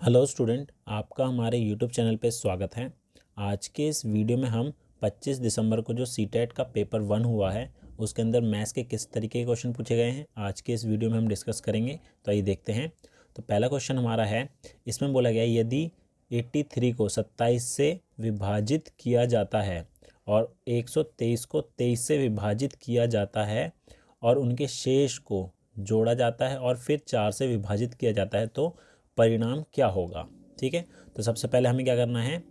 Hello student, आपका हमारे YouTube channel पे स्वागत है। आज के इस वीडियो में हम 25 दिसंबर को जो सीटेट का पेपर 1 हुआ है उसके अंदर मैथ्स के किस तरीके के क्वेश्चन पूछे गए हैं आज के इस वीडियो में हम डिस्कस करेंगे। तो आइए देखते हैं। तो पहला क्वेश्चन हमारा है, इसमें बोला गया है यदि 83 को 27 से विभाजित किया जाता है और 123 को 23 से विभाजित किया जाता है और उनके शेष को जोड़ा जाता है और फिर 4 से विभाजित किया जाता है तो परिणाम क्या होगा। ठीक है, तो सबसे पहले हमें क्या करना है,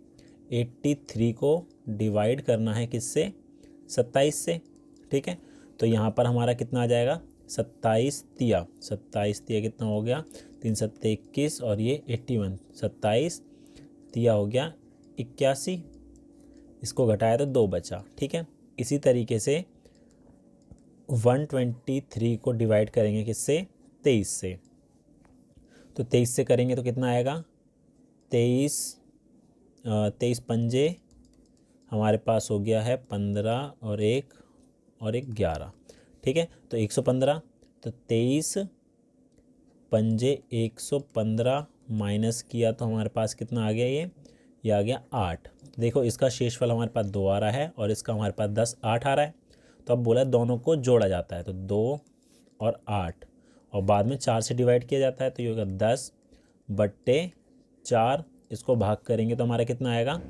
83 को डिवाइड करना है किससे, 27 से। ठीक है, तो यहाँ पर हमारा कितना आ जाएगा, 27 तिया कितना हो गया, 3 सत्ते 21 और ये 81, 27 तिया हो गया 81, इसको घटाया तो 2 बचा। ठीक है, इसी तरीके से 123 को डिवाइड करेंगे किससे, 23 से। तो 23 से करेंगे तो कितना आएगा, 23 पंजे हमारे पास हो गया है 15 और एक 11। ठीक है, तो 115, तो 23 पंजे 115 माइनस किया तो हमारे पास कितना आ गया, ये आ गया 8। देखो इसका शेषफल हमारे पास 2 आ रहा है और इसका हमारे पास 10, 8 आ रहा है। तो अब बोला दोनों को जोड़ा जाता है, तो 2 और 8 और बाद में 4 से डिवाइड किया जाता है, तो ये होगा 10/4। इसको भाग करेंगे तो हमारा कितना आएगा,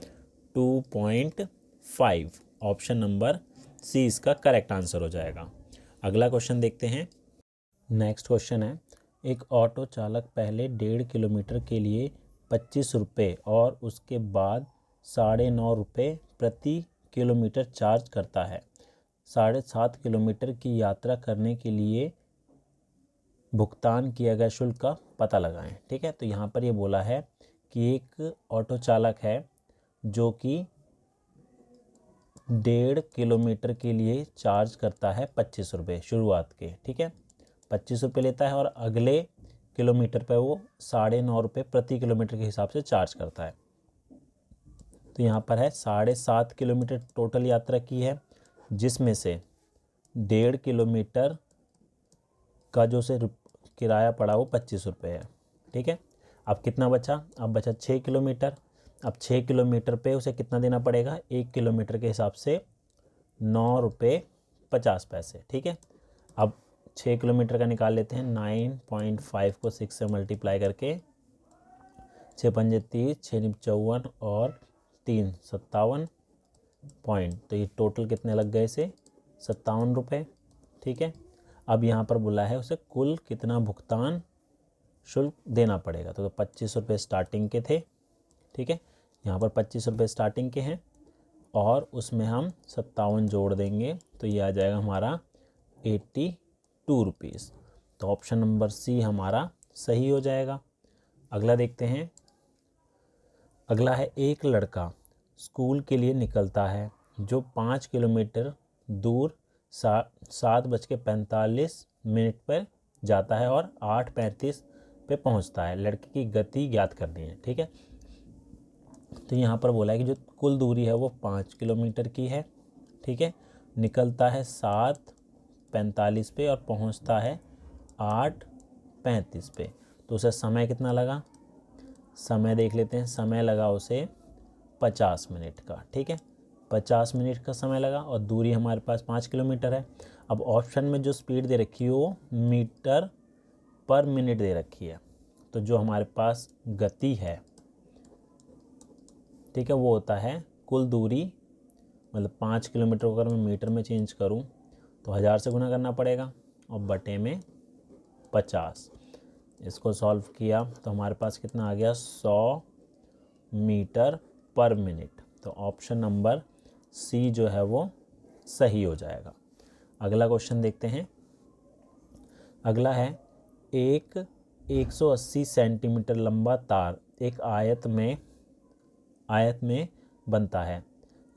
2.5। ऑप्शन नंबर सी इसका करेक्ट आंसर हो जाएगा। अगला क्वेश्चन देखते हैं। नेक्स्ट क्वेश्चन है, एक ऑटो चालक पहले 1.5 किलोमीटर के लिए 25 रुपये और उसके बाद 9.5 रुपये प्रति किलोमीटर चार्ज करता है। 7.5 किलोमीटर की यात्रा करने के लिए भुगतान किया गया शुल्क का पता लगाएं। ठीक है, तो यहाँ पर ये बोला है कि एक ऑटो चालक है जो कि 1.5 किलोमीटर के लिए चार्ज करता है 25 रुपये शुरुआत के। ठीक है, 25 रुपये लेता है और अगले किलोमीटर पर वो 9.5 रुपये प्रति किलोमीटर के हिसाब से चार्ज करता है। तो यहाँ पर है 7.5 किलोमीटर टोटल यात्रा की है, जिसमें से 1.5 किलोमीटर का जो से किराया पड़ा वो 25 रुपये है। ठीक है, अब कितना बचा, अब बचा 6 किलोमीटर। अब 6 किलोमीटर पे उसे कितना देना पड़ेगा, 1 किलोमीटर के हिसाब से 9 रुपये 50 पैसे। ठीक है, अब 6 किलोमीटर का निकाल लेते हैं। 9.5 को 6 से मल्टीप्लाई करके 6 पंजे 30, 6 निप 54 और 3 57 पॉइंट, तो ये टोटल कितने लग गए इसे, 57 रुपये। ठीक है, अब यहाँ पर बोला है उसे कुल कितना भुगतान शुल्क देना पड़ेगा। तो 25 रुपये स्टार्टिंग के थे। ठीक है, यहाँ पर 25 रुपये स्टार्टिंग के हैं और उसमें हम 57 जोड़ देंगे तो ये आ जाएगा हमारा 82 रुपीज़। तो ऑप्शन नंबर सी हमारा सही हो जाएगा। अगला देखते हैं। अगला है, एक लड़का स्कूल के लिए निकलता है जो 5 किलोमीटर दूर 7:45 पर जाता है और 8:35 पे पहुंचता है। लड़के की गति ज्ञात करनी है। ठीक है, तो यहाँ पर बोला है कि जो कुल दूरी है वो 5 किलोमीटर की है। ठीक है, निकलता है 7:45 पे और पहुंचता है 8:35 पे। तो उसे समय कितना लगा, समय देख लेते हैं। समय लगा उसे 50 मिनट का। ठीक है, 50 मिनट का समय लगा और दूरी हमारे पास 5 किलोमीटर है। अब ऑप्शन में जो स्पीड दे रखी है वो मीटर पर मिनट दे रखी है, तो जो हमारे पास गति है, ठीक है, वो होता है कुल दूरी, मतलब 5 किलोमीटर को अगर मैं मीटर में चेंज करूं तो 1000 से गुना करना पड़ेगा और बटे में 50। इसको सॉल्व किया तो हमारे पास कितना आ गया, 100 मीटर पर मिनट। तो ऑप्शन नंबर सी जो है वो सही हो जाएगा। अगला क्वेश्चन देखते हैं। अगला है, एक 180 सेंटीमीटर लंबा तार एक आयत में बनता है।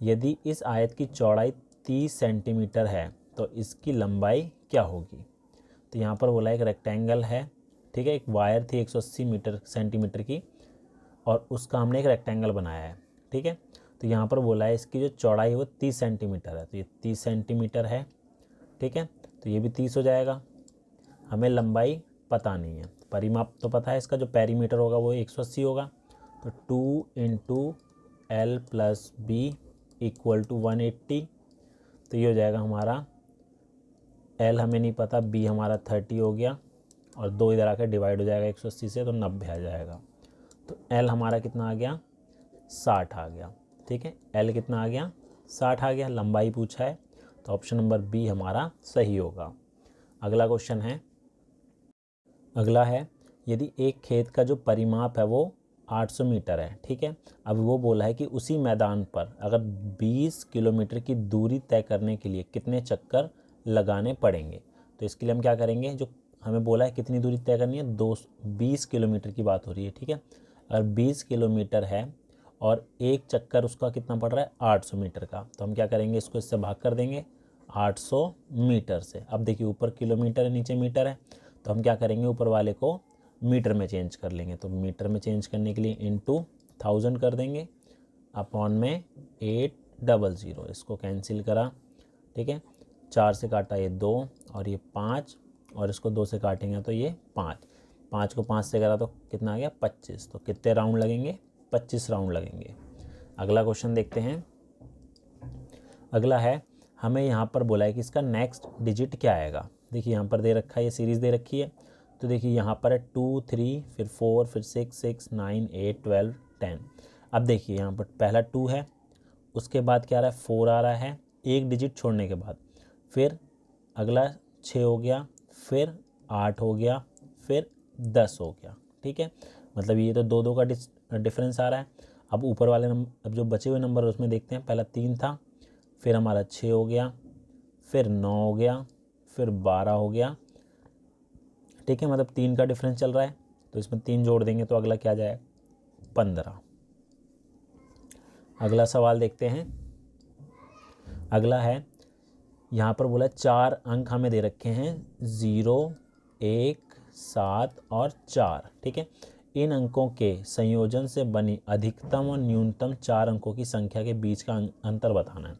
यदि इस आयत की चौड़ाई 30 सेंटीमीटर है तो इसकी लंबाई क्या होगी। तो यहाँ पर बोला एक रेक्टेंगल है। ठीक है, एक वायर थी 180 सेंटीमीटर की और उसका हमने एक रेक्टेंगल बनाया है। ठीक है, तो यहाँ पर बोला है इसकी जो चौड़ाई है वो 30 सेंटीमीटर है, तो ये 30 सेंटीमीटर है। ठीक है, तो ये भी 30 हो जाएगा। हमें लंबाई पता नहीं है, परिमाप तो पता है इसका, जो पेरीमीटर होगा वो 180 होगा, तो 2 into L plus b equal to 180। तो ये हो जाएगा हमारा, L हमें नहीं पता, B हमारा 30 हो गया, और 2 इधर आकर डिवाइड हो जाएगा 180 से, तो 90 आ जाएगा। तो L हमारा कितना आ गया, 60 आ गया। ठीक है, L कितना आ गया, 60 आ गया। लंबाई पूछा है, तो ऑप्शन नंबर बी हमारा सही होगा। अगला क्वेश्चन है, अगला है, यदि एक खेत का जो परिमाप है वो 800 मीटर है, ठीक है, अब वो बोला है कि उसी मैदान पर अगर 20 किलोमीटर की दूरी तय करने के लिए कितने चक्कर लगाने पड़ेंगे। तो इसके लिए हम क्या करेंगे, जो हमें बोला है कितनी दूरी तय करनी है, 20 किलोमीटर की बात हो रही है, ठीक है। अगर 20 किलोमीटर है और एक चक्कर उसका कितना पड़ रहा है, 800 मीटर का, तो हम क्या करेंगे, इसको इससे भाग कर देंगे 800 मीटर से। अब देखिए ऊपर किलोमीटर है, नीचे मीटर है, तो हम क्या करेंगे, ऊपर वाले को मीटर में चेंज कर लेंगे। तो मीटर में चेंज करने के लिए इंटू 1000 कर देंगे, अपॉन में 800, इसको कैंसिल करा, ठीक है। 4 से काटा ये 2 और ये 5, और इसको 2 से काटेंगे तो ये 5 को 5 से करा तो कितना आ गया, 25। तो कितने राउंड लगेंगे, 25 राउंड लगेंगे। अगला क्वेश्चन देखते हैं। अगला है, हमें यहाँ पर बोला है कि इसका नेक्स्ट डिजिट क्या आएगा। देखिए यहाँ पर दे रखा है, ये सीरीज़ दे रखी है, तो देखिए यहाँ पर है 2 3 फिर 4 फिर 6 6 9 8 12 10। अब देखिए यहाँ पर पहला 2 है, उसके बाद क्या आ रहा है, 4 आ रहा है एक डिजिट छोड़ने के बाद, फिर अगला 6 हो गया, फिर 8 हो गया, फिर 10 हो गया, ठीक है। मतलब ये तो 2 का डिफरेंस आ रहा है। अब ऊपर वाले नंबर, अब जो बचे हुए नंबर उसमें देखते हैं, पहला 3 था, फिर हमारा 6 हो गया, फिर 9 हो गया, फिर 12 हो गया, ठीक है। मतलब 3 का डिफरेंस चल रहा है, तो इसमें 3 जोड़ देंगे तो अगला क्या जाए, 15। अगला सवाल देखते हैं। अगला है, यहाँ पर बोला 4 अंक हमें दे रखे हैं, 0 1 7 और 4, ठीक है। इन अंकों के संयोजन से बनी अधिकतम और न्यूनतम 4 अंकों की संख्या के बीच का अंतर बताना है।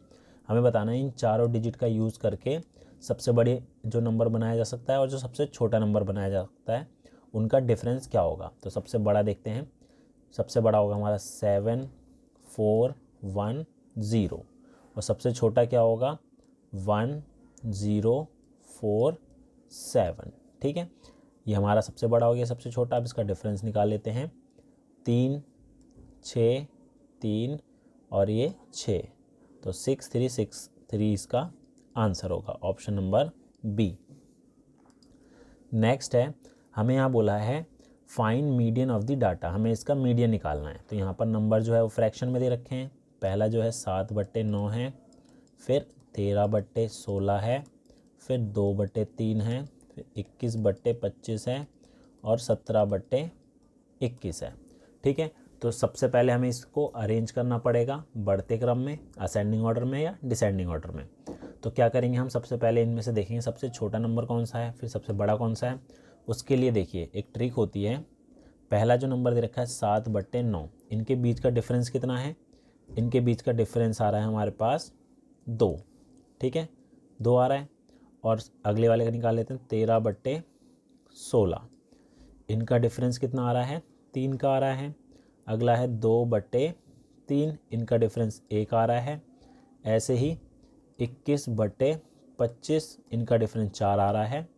हमें बताना है इन चारों डिजिट का यूज़ करके सबसे बड़े जो नंबर बनाया जा सकता है और जो सबसे छोटा नंबर बनाया जा सकता है, उनका डिफरेंस क्या होगा। तो सबसे बड़ा देखते हैं, सबसे बड़ा होगा हमारा 7 4 1 0, और सबसे छोटा क्या होगा, 1 0 4 7, ठीक है। ये हमारा सबसे बड़ा हो गया, सबसे छोटा। अब इसका डिफरेंस निकाल लेते हैं, 3 6 3 और ये 6, तो 6 3 6 3 इसका आंसर होगा, ऑप्शन नंबर बी। नेक्स्ट है, हमें यहाँ बोला है find median of the data, हमें इसका मीडियन निकालना है। तो यहाँ पर नंबर जो है वो फ्रैक्शन में दे रखे हैं। पहला जो है 7/9 है, फिर 13/16 है, फिर 2/3 है, फिर 21/25 है, और 17/21 है, ठीक है। तो सबसे पहले हमें इसको अरेंज करना पड़ेगा बढ़ते क्रम में, असेंडिंग ऑर्डर में या डिसेंडिंग ऑर्डर में। तो क्या करेंगे हम, सबसे पहले इनमें से देखेंगे सबसे छोटा नंबर कौन सा है, फिर सबसे बड़ा कौन सा है। उसके लिए देखिए एक ट्रिक होती है, पहला जो नंबर दे रखा है 7/9, इनके बीच का डिफरेंस कितना है, इनके बीच का डिफरेंस आ रहा है हमारे पास 2, ठीक है, 2 आ रहा है। और अगले वाले का निकाल लेते हैं 13/16, इनका डिफरेंस कितना आ रहा है, 3 का आ रहा है। अगला है 2/3, इनका डिफरेंस 1 आ रहा है। ऐसे ही 21/25, इनका डिफरेंस 4 आ रहा है,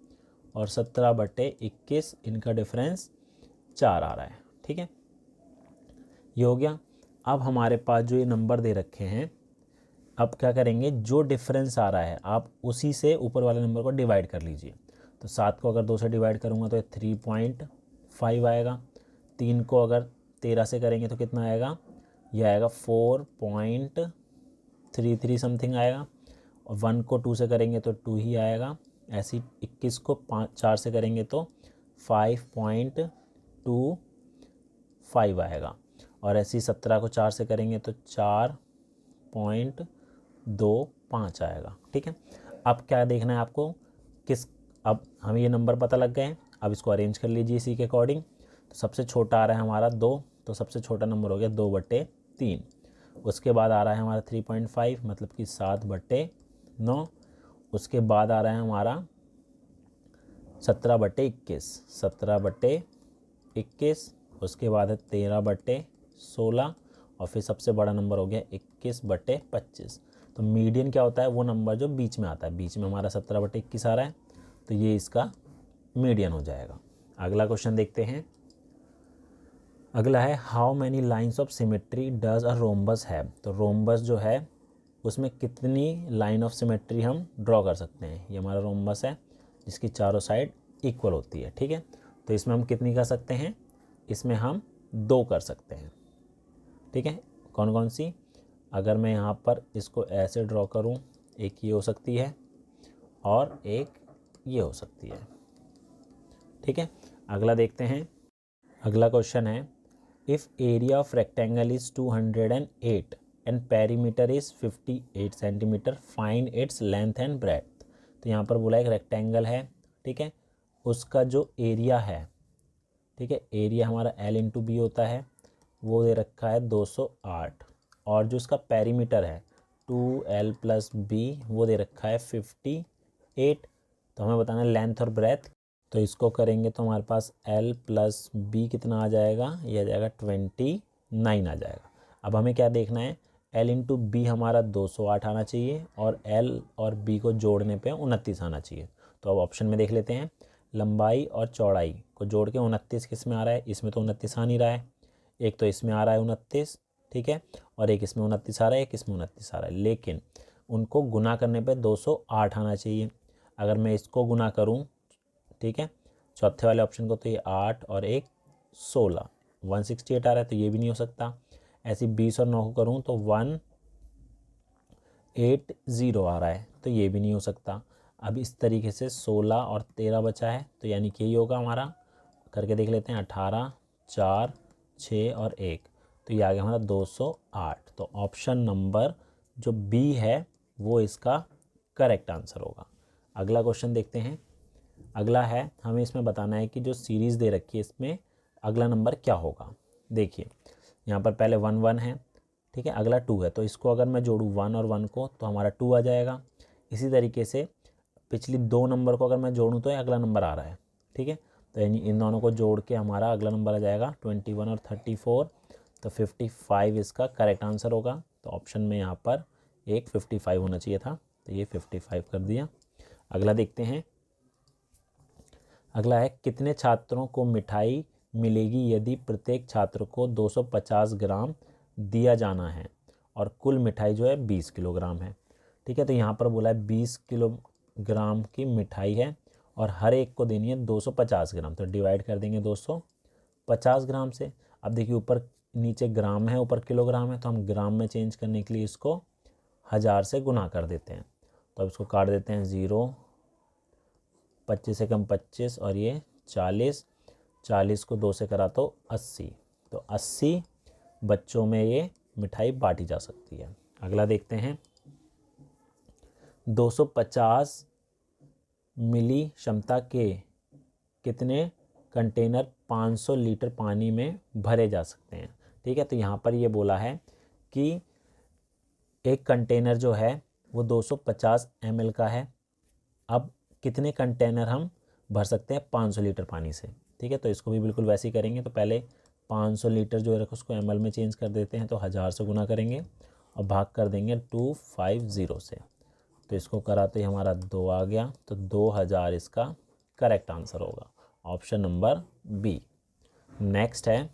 और 17/21 इनका डिफरेंस 4 आ रहा है, ठीक है। ये हो गया। अब हमारे पास जो ये नंबर दे रखे हैं, अब क्या करेंगे, जो डिफरेंस आ रहा है आप उसी से ऊपर वाले नंबर को डिवाइड कर लीजिए। तो 7 को अगर 2 से डिवाइड करूँगा तो ये 3.5 आएगा। 3 को अगर 13 से करेंगे तो कितना आएगा, ये आएगा 4.33 समथिंग आएगा। और 1 को 2 से करेंगे तो 2 ही आएगा। ऐसी 21 को 4 से करेंगे तो 5.25 आएगा। और ऐसी 17 को 4 से करेंगे तो 4.25 आएगा, ठीक है। अब क्या देखना है आपको, अब हमें ये नंबर पता लग गए हैं, अब इसको अरेंज कर लीजिए इसी के अकॉर्डिंग। तो सबसे छोटा आ रहा है हमारा 2, तो सबसे छोटा नंबर हो गया 2/3। उसके बाद आ रहा है हमारा 3.5, मतलब कि 7/9। उसके बाद आ रहा है हमारा 17/21, 17/21, उसके बाद है 13/16 और फिर सबसे बड़ा नंबर हो गया 21/25। तो मीडियन क्या होता है, वो नंबर जो बीच में आता है, बीच में हमारा 17/21 आ रहा है, तो ये इसका मीडियन हो जाएगा। अगला क्वेश्चन देखते हैं। अगला है how many lines of symmetry does a rhombus have. तो रोम्बस जो है उसमें कितनी लाइन ऑफ सिमेट्री हम ड्रॉ कर सकते हैं। ये हमारा रोम्बस है जिसकी चारों साइड इक्वल होती है, ठीक है। तो इसमें हम कितनी कर सकते हैं, इसमें हम 2 कर सकते हैं, ठीक है। कौन कौन सी, अगर मैं यहाँ पर इसको ऐसे ड्रॉ करूँ, एक ये हो सकती है और एक ये हो सकती है, ठीक है। अगला देखते हैं। अगला क्वेश्चन है if area of rectangle is 208 and perimeter is 58 centimetre, find its length and breadth. तो यहाँ पर बोला एक रेक्टेंगल है, ठीक है, उसका जो एरिया है, ठीक है, एरिया हमारा L/B होता है, वो दे रखा है 208, और जो उसका पेरीमीटर है 2L + B वो दे रखा है 58। तो हमें बताना है लेंथ और ब्रेथ। तो इसको करेंगे तो हमारे पास L + B कितना आ जाएगा, ये आ जाएगा 29 आ जाएगा। अब हमें क्या देखना है, L/B हमारा 208 आना चाहिए और L और B को जोड़ने पे 29 आना चाहिए। तो अब ऑप्शन में देख लेते हैं, लंबाई और चौड़ाई को जोड़ के 29 किस में आ रहा है, इसमें तो 29 आ नहीं रहा है, एक तो इसमें आ रहा है 29, ठीक है, और एक इसमें 29 आ रहा है, एक इसमें 29 आ रहा है, लेकिन उनको गुना करने पे 208 आना चाहिए। अगर मैं इसको गुना करूं, ठीक है, चौथे वाले ऑप्शन को, तो ये 8 और एक 16, 168 आ रहा है, तो ये भी नहीं हो सकता। ऐसे 20 और 9 को करूँ तो 180 आ रहा है, तो ये भी नहीं हो सकता। अब इस तरीके से 16 और 13 बचा है, तो यानी कि यही होगा हमारा। करके देख लेते हैं, 18, 4, 6 और 1, तो ये आ गया हमारा 208। तो ऑप्शन नंबर जो बी है वो इसका करेक्ट आंसर होगा। अगला क्वेश्चन देखते हैं। अगला है, हमें इसमें बताना है कि जो सीरीज़ दे रखी है इसमें अगला नंबर क्या होगा। देखिए यहाँ पर पहले 1 1 है, ठीक है, अगला 2 है, तो इसको अगर मैं जोड़ूँ 1 और 1 को तो हमारा 2 आ जाएगा। इसी तरीके से पिछली 2 नंबर को अगर मैं जोड़ूँ तो अगला नंबर आ रहा है, ठीक है, तो यानी इन दोनों को जोड़ के हमारा अगला नंबर आ जाएगा 21 और 34, तो 55 इसका करेक्ट आंसर होगा। तो ऑप्शन में यहाँ पर एक 55 होना चाहिए था, तो ये 55 कर दिया। अगला देखते हैं। अगला है कितने छात्रों को मिठाई मिलेगी यदि प्रत्येक छात्र को 250 ग्राम दिया जाना है और कुल मिठाई जो है 20 किलोग्राम है, ठीक है। तो यहाँ पर बोला है 20 किलोग्राम की मिठाई है और हर एक को देनी है 250 ग्राम, तो डिवाइड कर देंगे 250 ग्राम से। अब देखिए ऊपर नीचे ग्राम है, ऊपर किलोग्राम है, तो हम ग्राम में चेंज करने के लिए इसको 1000 से गुना कर देते हैं। तो अब इसको काट देते हैं, 0, 25 से कम 25 और ये 40, 40 को 2 से करा तो 80, तो 80 बच्चों में ये मिठाई बांटी जा सकती है। अगला देखते हैं। 250 मिली क्षमता के कितने कंटेनर 500 लीटर पानी में भरे जा सकते हैं, ठीक है। तो यहाँ पर ये बोला है कि एक कंटेनर जो है वो 250 ml का है। अब कितने कंटेनर हम भर सकते हैं 500 लीटर पानी से, ठीक है। तो इसको भी बिल्कुल वैसे ही करेंगे। तो पहले 500 लीटर जो है उसको ml में चेंज कर देते हैं, तो 1000 से गुना करेंगे और भाग कर देंगे 250 से, तो इसको करा तो हमारा 2 आ गया, तो 2000 इसका करेक्ट आंसर होगा, ऑप्शन नंबर बी। नेक्स्ट है,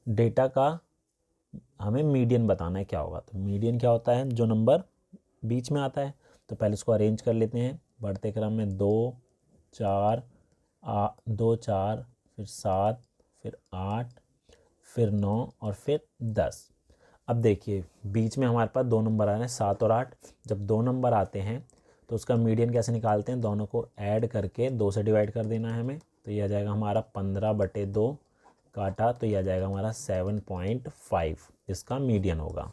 डेटा का हमें मीडियन बताना है क्या होगा। तो मीडियन क्या होता है, जो नंबर बीच में आता है। तो पहले इसको अरेंज कर लेते हैं बढ़ते क्रम में, 2 4 2 4 फिर 7 फिर 8 फिर 9 और फिर 10। अब देखिए बीच में हमारे पास 2 नंबर आ रहे हैं 7 और 8। जब 2 नंबर आते हैं तो उसका मीडियन कैसे निकालते हैं, दोनों को ऐड करके 2 से डिवाइड कर देना है हमें। तो ये आ जाएगा हमारा 15/2 काटा, तो ये आ जाएगा हमारा 7.5 इसका मीडियन होगा।